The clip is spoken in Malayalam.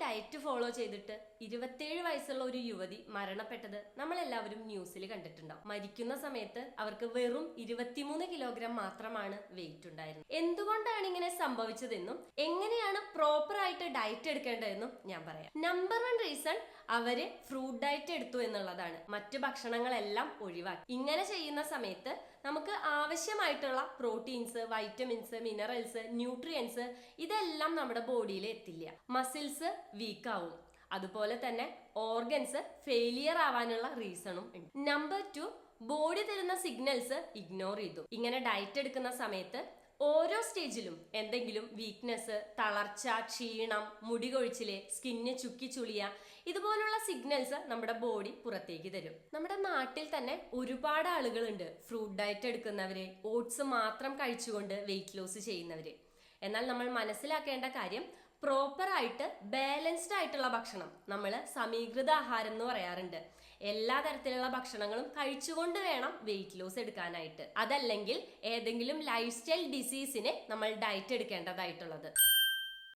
ഡയറ്റ് ഫോളോ ചെയ്തിട്ട് 27 വയസ്സുള്ള ഒരു യുവതി മരണപ്പെട്ടത് നമ്മളെല്ലാവരും ന്യൂസിൽ കണ്ടിട്ടുണ്ടാവും. മരിക്കുന്ന സമയത്ത് അവർക്ക് വെറും 23 കിലോഗ്രാം മാത്രമാണ് വെയിറ്റ് ഉണ്ടായിരുന്നത്. എന്തുകൊണ്ടാണ് ഇങ്ങനെ സംഭവിച്ചതെന്നും എങ്ങനെയാണ് പ്രോപ്പർ ആയിട്ട് ഡയറ്റ് എടുക്കേണ്ടതെന്നും ഞാൻ പറയാം. നമ്പർ 1 റീസൺ അവര് ഫ്രൂട്ട് ഡയറ്റ് എടുത്തു എന്നുള്ളതാണ്. മറ്റു ഭക്ഷണങ്ങളെല്ലാം ഒഴിവാക്കി. ഇങ്ങനെ ചെയ്യുന്ന സമയത്ത് നമുക്ക് ആവശ്യമായിട്ടുള്ള പ്രോട്ടീൻസ്, വൈറ്റമിൻസ്, മിനറൽസ്, ന്യൂട്രിയൻസ് ഇതെല്ലാം നമ്മുടെ ബോഡിയിൽ എത്തില്ല. മസിൽസ് വീക്ക് ആവും. അതുപോലെ തന്നെ ഓർഗൻസ് ഫെയിലിയർ ആവാനുള്ള റീസണും ഉണ്ട്. നമ്പർ 2, ബോഡി തരുന്ന സിഗ്നൽസ് ഇഗ്നോർ ചെയ്തു. ഇങ്ങനെ ഡയറ്റ് എടുക്കുന്ന സമയത്ത് ഓരോ സ്റ്റേജിലും എന്തെങ്കിലും വീക്ക്നെസ്, തളർച്ച, ക്ഷീണം, മുടി കൊഴിച്ചില്, സ്കിന്ന് ചുക്കി ചുളിയ ഇതുപോലുള്ള സിഗ്നൽസ് നമ്മുടെ ബോഡി പുറത്തേക്ക് തരും. നമ്മുടെ നാട്ടിൽ തന്നെ ഒരുപാട് ആളുകളുണ്ട് ഫ്രൂട്ട് ഡയറ്റ് എടുക്കുന്നവര്, ഓട്സ് മാത്രം കഴിച്ചുകൊണ്ട് വെയിറ്റ് ലോസ് ചെയ്യുന്നവര്. എന്നാൽ നമ്മൾ മനസ്സിലാക്കേണ്ട കാര്യം, പ്രോപ്പർ ആയിട്ട് ബാലൻസ്ഡ് ആയിട്ടുള്ള ഭക്ഷണം, നമ്മൾ സമീകൃത ആഹാരം എന്ന് പറയാറുണ്ട്. എല്ലാ തരത്തിലുള്ള ഭക്ഷണങ്ങളും കഴിച്ചുകൊണ്ട് വേണം വെയിറ്റ് ലോസ് എടുക്കാനായിട്ട്. അതല്ലെങ്കിൽ ഏതെങ്കിലും ലൈഫ് സ്റ്റൈൽ ഡിസീസിന് നമ്മൾ ഡയറ്റ് എടുക്കേണ്ടതായിട്ടുള്ളത്.